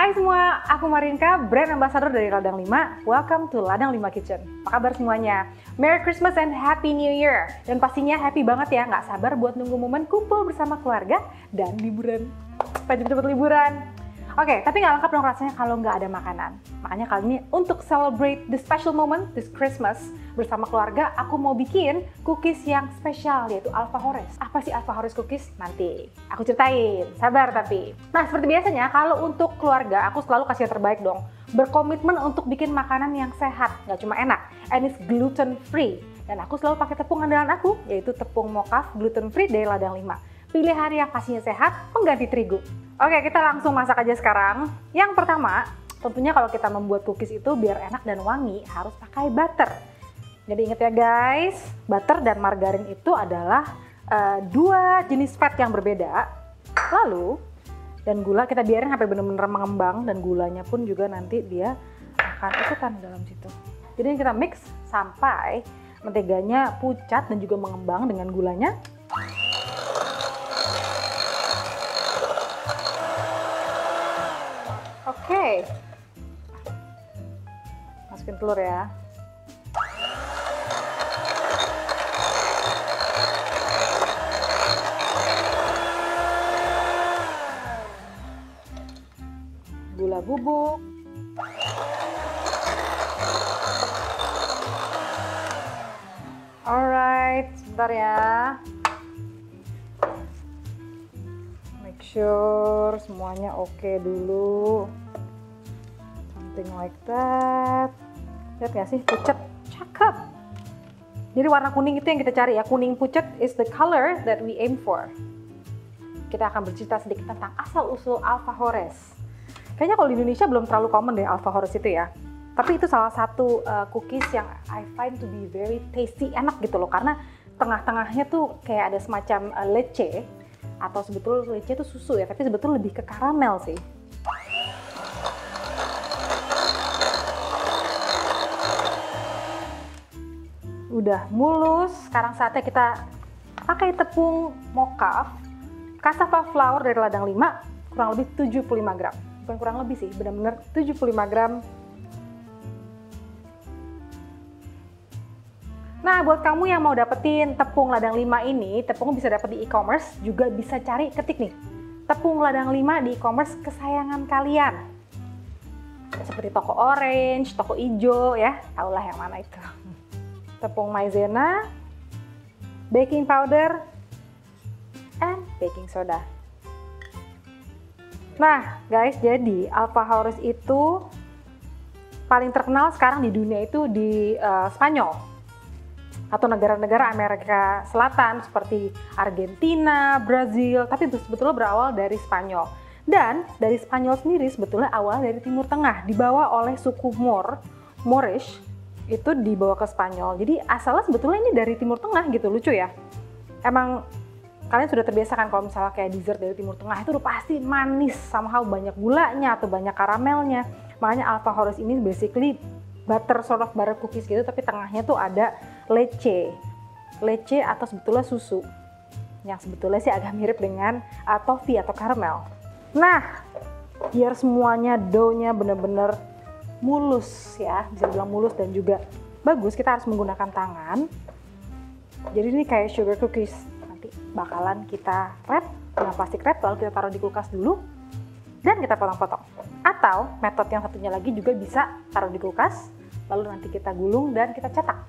Hai semua, aku Marinka, brand ambassador dari Ladang 5. Welcome to Ladang 5 Kitchen. Apa kabar semuanya? Merry Christmas and Happy New Year. Dan pastinya happy banget ya, nggak sabar buat nunggu momen kumpul bersama keluarga dan liburan. Pengen cepet liburan. Oke, tapi nggak lengkap dong rasanya kalau nggak ada makanan. Makanya kali ini untuk celebrate the special moment this Christmas bersama keluarga, aku mau bikin cookies yang spesial yaitu Alfajores. Apa sih Alfajores cookies? Nanti aku ceritain, sabar tapi. Nah, seperti biasanya kalau untuk keluarga aku selalu kasih yang terbaik dong. Berkomitmen untuk bikin makanan yang sehat, nggak cuma enak, and it's gluten free. Dan aku selalu pakai tepung andalan aku, yaitu tepung mocaf gluten free dari Ladang 5. Pilihan yang pastinya sehat, pengganti terigu. Oke, kita langsung masak aja sekarang. Yang pertama, tentunya kalau kita membuat cookies itu biar enak dan wangi harus pakai butter. Jadi ingat ya guys, butter dan margarin itu adalah dua jenis fat yang berbeda. Lalu, dan gula kita biarin sampai benar-benar mengembang dan gulanya pun juga nanti dia akan ikutan dalam situ. Jadi kita mix sampai menteganya pucat dan juga mengembang dengan gulanya. Oke, masukin telur ya. Gula bubuk. Alright, sebentar ya. Make sure semuanya oke dulu. Something like that. Lihat gak sih, pucat, cakep. Jadi warna kuning itu yang kita cari ya, kuning pucat is the color that we aim for. Kita akan bercerita sedikit tentang asal-usul Alfajores. Kayaknya kalau di Indonesia belum terlalu common deh Alfajores itu ya. Tapi itu salah satu cookies yang I find to be very tasty, enak gitu loh. Karena tengah-tengahnya tuh kayak ada semacam leche. Atau sebetulnya leche itu susu ya, tapi sebetulnya lebih ke karamel sih. Udah mulus, sekarang saatnya kita pakai tepung mocaf cassava flour dari Ladang 5, kurang lebih 75 gram. Bukan kurang lebih sih, benar-benar 75 gram. Nah, buat kamu yang mau dapetin tepung Ladang 5 ini, tepungnya bisa dapet di e-commerce, juga bisa cari ketik nih, tepung Ladang 5 di e-commerce kesayangan kalian. Seperti toko orange, toko hijau ya, tahulah yang mana itu. Tepung maizena, baking powder, and baking soda. Nah guys, jadi Alfajores itu paling terkenal sekarang di dunia itu di Spanyol atau negara-negara Amerika Selatan seperti Argentina, Brazil, tapi sebetulnya berawal dari Spanyol. Dan dari Spanyol sendiri sebetulnya awal dari Timur Tengah, dibawa oleh suku Moorish, itu dibawa ke Spanyol. Jadi asalnya sebetulnya ini dari Timur Tengah gitu, lucu ya. Emang kalian sudah terbiasa kan kalau misalnya kayak dessert dari Timur Tengah itu udah pasti manis, somehow banyak gulanya atau banyak karamelnya. Makanya Alfajores ini basically butter, sort of butter cookies gitu, tapi tengahnya tuh ada leche atau sebetulnya susu. Yang sebetulnya sih agak mirip dengan toffee atau karamel. Nah, biar semuanya dough-nya bener-bener mulus ya, bisa bilang mulus dan juga bagus, kita harus menggunakan tangan. Jadi ini kayak sugar cookies. Nanti bakalan kita wrap dengan plastik wrap, lalu kita taruh di kulkas dulu dan kita potong-potong. Atau metode yang satunya lagi juga bisa taruh di kulkas, lalu nanti kita gulung dan kita cetak.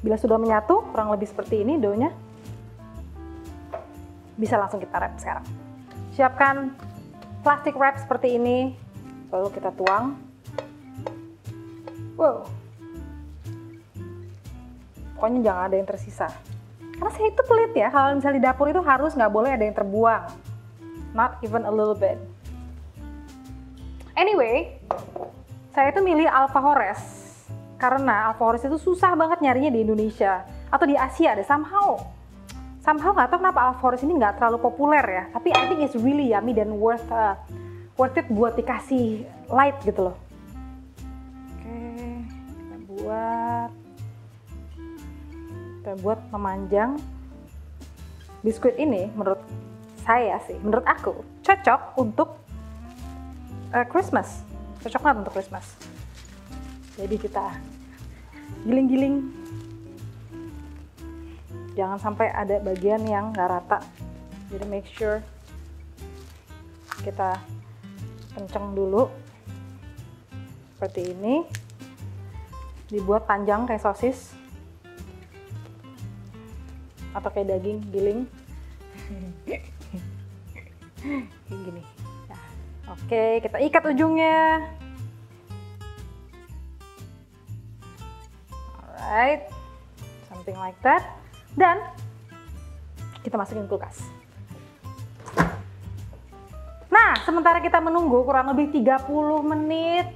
Bila sudah menyatu, kurang lebih seperti ini doughnya, bisa langsung kita wrap sekarang. Siapkan plastik wrap seperti ini, lalu kita tuang. Wow, pokoknya jangan ada yang tersisa. Karena saya itu pelit ya, kalau misalnya di dapur itu harus nggak boleh ada yang terbuang. Not even a little bit. Anyway, saya itu milih Alfajores karena Alfajores itu susah banget nyarinya di Indonesia atau di Asia deh, somehow nggak tahu kenapa Alfajores ini nggak terlalu populer ya. Tapi I think it's really yummy dan worth it buat dikasih light gitu loh. Oke, kita buat memanjang. Biskuit ini menurut saya sih, menurut aku cocok untuk Christmas, cocok banget untuk Christmas. Jadi kita giling-giling, jangan sampai ada bagian yang nggak rata. Jadi make sure kita kenceng dulu, seperti ini. Dibuat panjang kayak sosis atau kayak daging giling. Kayak gini. Nah, oke, kita ikat ujungnya. Alright, something like that. Dan kita masukin kulkas. Nah, sementara kita menunggu kurang lebih 30 menit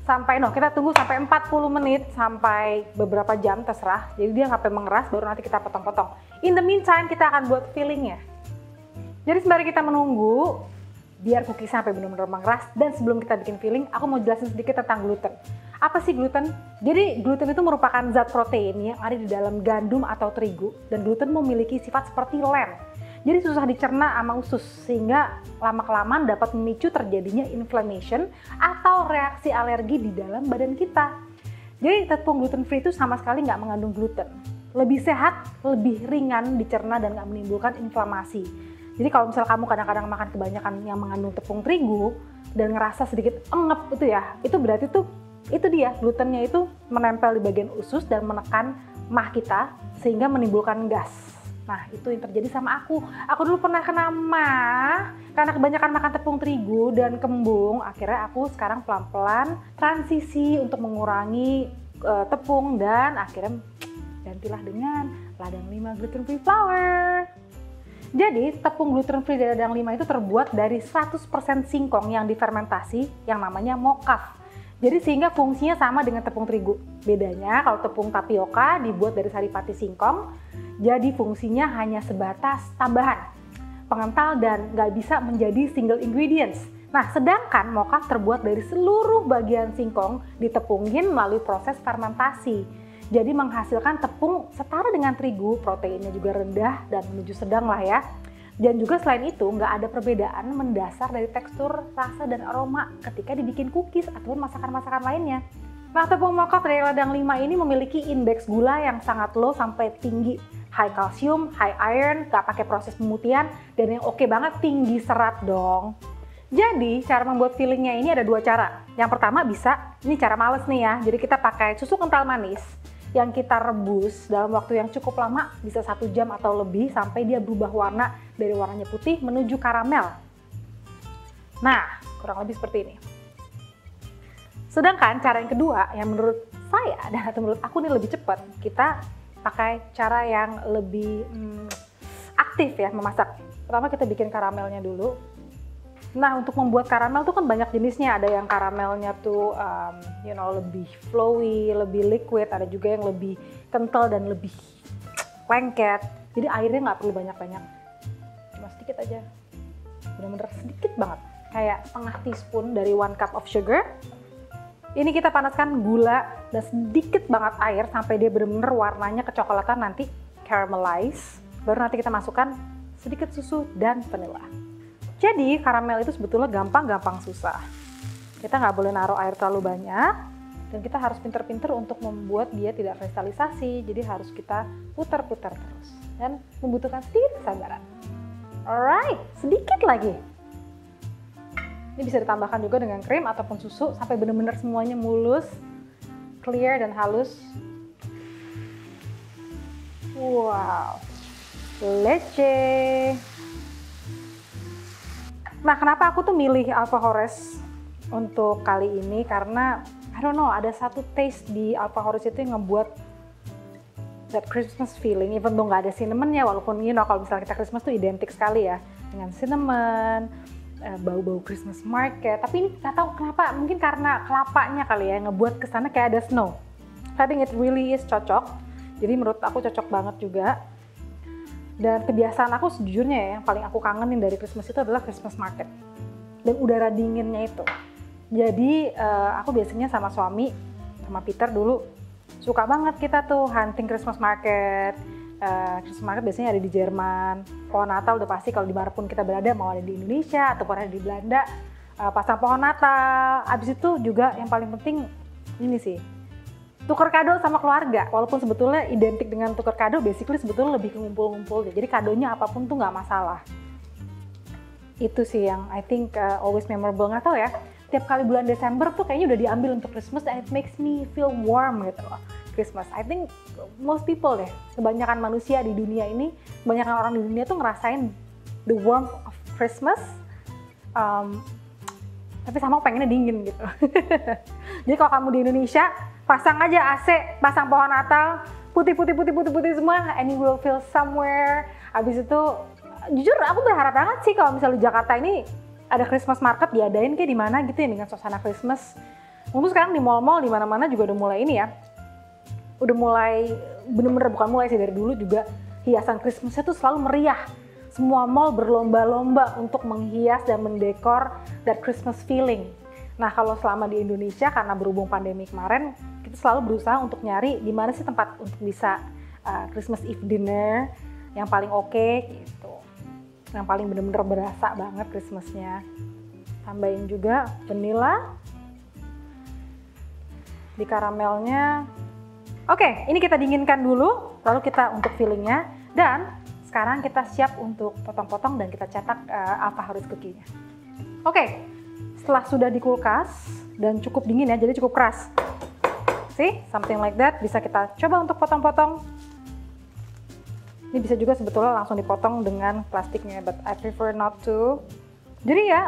sampai, kita tunggu sampai 40 menit sampai beberapa jam, terserah. Jadi dia sampai mengeras, baru nanti kita potong-potong. In the meantime, kita akan buat fillingnya. Jadi sembari kita menunggu, biar cookie sampai benar-benar mengeras, dan sebelum kita bikin filling, aku mau jelasin sedikit tentang gluten. Apa sih gluten? Jadi gluten itu merupakan zat protein yang ada di dalam gandum atau terigu, dan gluten memiliki sifat seperti lem. Jadi susah dicerna sama usus, sehingga lama-kelamaan dapat memicu terjadinya inflammation atau reaksi alergi di dalam badan kita. Jadi tepung gluten free itu sama sekali nggak mengandung gluten. Lebih sehat, lebih ringan dicerna dan nggak menimbulkan inflamasi. Jadi kalau misalnya kamu kadang-kadang makan kebanyakan yang mengandung tepung terigu dan ngerasa sedikit engep itu ya, itu berarti itu dia glutennya itu menempel di bagian usus dan menekan mah kita sehingga menimbulkan gas. Nah, itu yang terjadi sama aku. Aku dulu pernah kena mah karena kebanyakan makan tepung terigu dan kembung. Akhirnya aku sekarang pelan-pelan transisi untuk mengurangi tepung dan akhirnya gantilah dengan ladang 5 gluten free flour. Jadi, tepung gluten free dari ladang 5 itu terbuat dari 100% singkong yang difermentasi yang namanya mocaf. Jadi sehingga fungsinya sama dengan tepung terigu. Bedanya kalau tepung tapioka dibuat dari saripati singkong, jadi fungsinya hanya sebatas tambahan, pengental dan nggak bisa menjadi single ingredients. Nah, sedangkan mocaf terbuat dari seluruh bagian singkong ditepungin melalui proses fermentasi. Jadi menghasilkan tepung setara dengan terigu, proteinnya juga rendah dan menuju sedang lah ya. Dan juga selain itu nggak ada perbedaan mendasar dari tekstur, rasa, dan aroma ketika dibikin cookies ataupun masakan-masakan lainnya. Nah, tepung mocaf dari ladang 5 ini memiliki indeks gula yang sangat low sampai tinggi. High calcium, high iron, nggak pakai proses pemutihan, dan yang oke banget tinggi serat dong. Jadi cara membuat fillingnya ini ada 2 cara. Yang pertama ini cara males nih ya, jadi kita pakai susu kental manis yang kita rebus dalam waktu yang cukup lama, bisa 1 jam atau lebih sampai dia berubah warna dari warnanya putih menuju karamel. Nah, kurang lebih seperti ini. Sedangkan cara yang kedua yang menurut saya dan atau menurut aku ini lebih cepat, kita pakai cara yang lebih aktif ya memasak. Pertama kita bikin karamelnya dulu. Nah, untuk membuat karamel tuh kan banyak jenisnya. Ada yang karamelnya tuh lebih flowy, lebih liquid, ada juga yang lebih kental dan lebih lengket. Jadi airnya nggak perlu banyak-banyak, cuma sedikit aja, bener-bener sedikit banget, kayak setengah teaspoon dari 1 cup of sugar. Ini kita panaskan gula dan sedikit banget air sampai dia bener-bener warnanya kecoklatan, nanti caramelize. Baru nanti kita masukkan sedikit susu dan vanilla. Jadi karamel itu sebetulnya gampang susah. Kita nggak boleh naruh air terlalu banyak dan kita harus pinter-pinter untuk membuat dia tidak kristalisasi. Jadi harus kita putar-putar terus dan membutuhkan sedikit kesabaran. Alright, sedikit lagi. Ini bisa ditambahkan juga dengan krim ataupun susu sampai benar-benar semuanya mulus, clear dan halus. Wow, lece. Nah, kenapa aku tuh milih Alfajores untuk kali ini? Karena, I don't know, ada satu taste di Alfajores itu yang ngebuat that Christmas feeling, even though nggak ada cinnamonnya, walaupun kalau misalnya kita Christmas tuh identik sekali ya dengan cinnamon, bau-bau Christmas market. Tapi ini nggak tahu kenapa, mungkin karena kelapanya kali ya, ngebuat kesannya kayak ada snow. I think it really is cocok. Jadi menurut aku cocok banget juga. Dan kebiasaan aku sejujurnya ya, yang paling aku kangenin dari Christmas itu adalah Christmas market dan udara dinginnya itu. Jadi aku biasanya sama suami, sama Peter dulu suka banget kita tuh hunting Christmas market. Christmas market biasanya ada di Jerman. Pohon Natal udah pasti kalau dimanapun kita berada, mau ada di Indonesia ataupun ada di Belanda, pasang pohon Natal. Abis itu juga yang paling penting ini sih, tuker kado sama keluarga. Walaupun sebetulnya identik dengan tuker kado, basically sebetulnya lebih ke ngumpul-ngumpul. Jadi kadonya apapun tuh nggak masalah. Itu sih yang I think always memorable. Nggak tahu ya, tiap kali bulan Desember tuh kayaknya udah diambil untuk Christmas and it makes me feel warm gitu loh. Christmas, I think most people deh, kebanyakan manusia di dunia ini, kebanyakan orang di dunia tuh ngerasain the warmth of Christmas. Tapi sama pengennya dingin gitu. Jadi kalau kamu di Indonesia, pasang aja AC, pasang pohon Natal, putih semua, and you will feel somewhere. Habis itu, jujur aku berharap banget sih kalau misalnya di Jakarta ini ada Christmas market diadain kayak di mana gitu ya dengan suasana Christmas. Mungkin sekarang di mall-mall di mana-mana juga udah mulai ini ya. Udah mulai bener-bener, bukan mulai sih, dari dulu juga hiasan Christmasnya tuh selalu meriah. Semua mall berlomba-lomba untuk menghias dan mendekor that Christmas feeling. Nah kalau selama di Indonesia, karena berhubung pandemi kemarin, kita selalu berusaha untuk nyari di mana sih tempat untuk bisa Christmas Eve dinner yang paling oke gitu. Yang paling bener-bener berasa banget Christmasnya. Tambahin juga vanilla di karamelnya. Oke, ini kita dinginkan dulu, lalu kita untuk fillingnya. Dan sekarang kita siap untuk potong-potong dan kita cetak Alfahorus cookie-nya. Oke, setelah sudah di kulkas dan cukup dingin ya, jadi cukup keras. See, something like that, bisa kita coba untuk potong-potong. Ini bisa juga sebetulnya langsung dipotong dengan plastiknya, but I prefer not to. Jadi ya,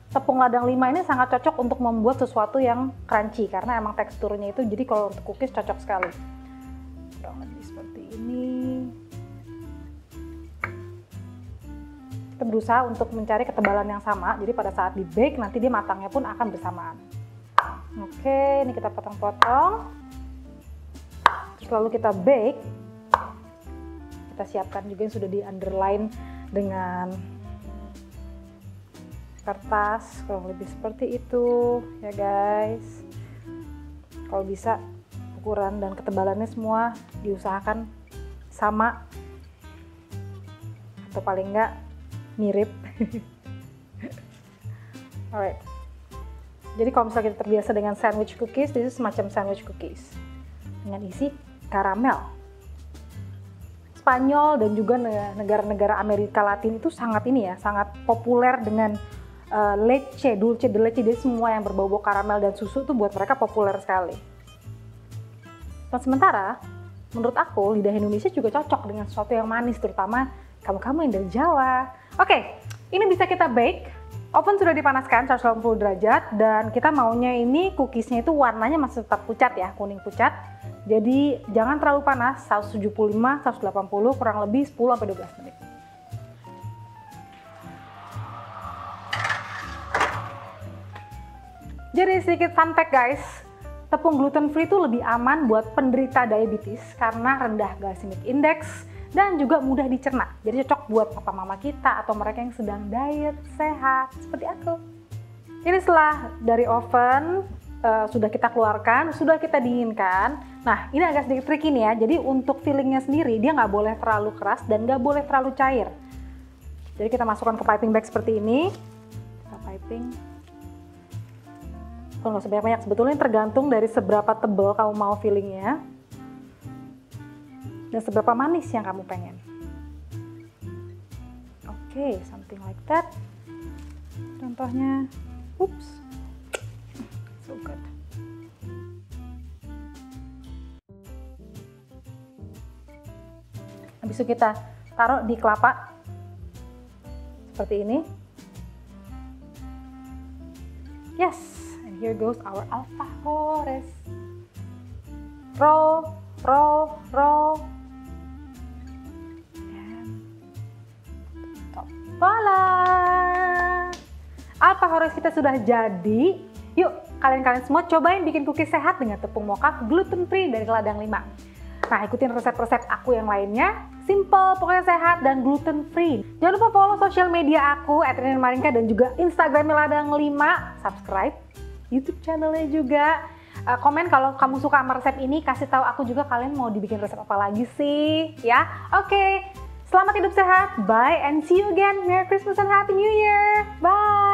tepung ladang 5 ini sangat cocok untuk membuat sesuatu yang crunchy, karena emang teksturnya itu, jadi kalau untuk cookies cocok sekali. Kurang lebih seperti ini. Kita berusaha untuk mencari ketebalan yang sama, jadi pada saat di bake nanti dia matangnya pun akan bersamaan. Oke, ini kita potong-potong. Terus lalu kita bake. Kita siapkan juga yang sudah di underline dengan kertas, kurang lebih seperti itu ya guys. Kalau bisa ukuran dan ketebalannya semua diusahakan sama, atau paling enggak mirip. Alright. Jadi kalau misalnya kita terbiasa dengan sandwich cookies, this is semacam sandwich cookies dengan isi karamel. Spanyol dan juga negara-negara Amerika Latin itu sangat ini ya, sangat populer dengan leche, dulce de leche, jadi semua yang berbau-bau karamel dan susu tuh buat mereka populer sekali. Dan sementara, menurut aku lidah Indonesia juga cocok dengan sesuatu yang manis, terutama kamu-kamu yang dari Jawa. Oke, ini bisa kita bake. Oven sudah dipanaskan 180 derajat dan kita maunya ini cookiesnya itu warnanya masih tetap pucat ya, kuning pucat. Jadi jangan terlalu panas, 175, 180, kurang lebih 10-12 menit. Jadi sedikit fun fact guys, tepung gluten free itu lebih aman buat penderita diabetes karena rendah glycemic index dan juga mudah dicerna. Jadi cocok buat papa mama kita atau mereka yang sedang diet sehat seperti aku. Ini setelah dari oven sudah kita keluarkan, sudah kita dinginkan. Nah ini agak sedikit tricky nih ya. Jadi untuk fillingnya sendiri dia nggak boleh terlalu keras dan nggak boleh terlalu cair. Jadi kita masukkan ke piping bag seperti ini. Kita piping. Kalau nggak sebanyak-banyak, sebetulnya tergantung dari seberapa tebal kamu mau fillingnya dan seberapa manis yang kamu pengen. Oke, something like that. Contohnya, oops, so good. Habis itu kita taruh di kelapa seperti ini. Yes. Here goes our Alfahores. Roll, roll, roll. And top. Voila! Alfahores kita sudah jadi. Yuk, kalian-kalian semua cobain bikin cookies sehat dengan tepung mocha gluten free dari ladang 5. Nah, ikutin resep-resep aku yang lainnya. Simple, pokoknya sehat dan gluten free. Jangan lupa follow sosial media aku @rinmarinka dan juga Instagram ladang 5. Subscribe YouTube channelnya juga. Komen kalau kamu suka sama resep ini, kasih tahu aku juga kalian mau dibikin resep apa lagi sih, ya. Oke, selamat hidup sehat, bye and see you again. Merry Christmas and Happy New Year. Bye.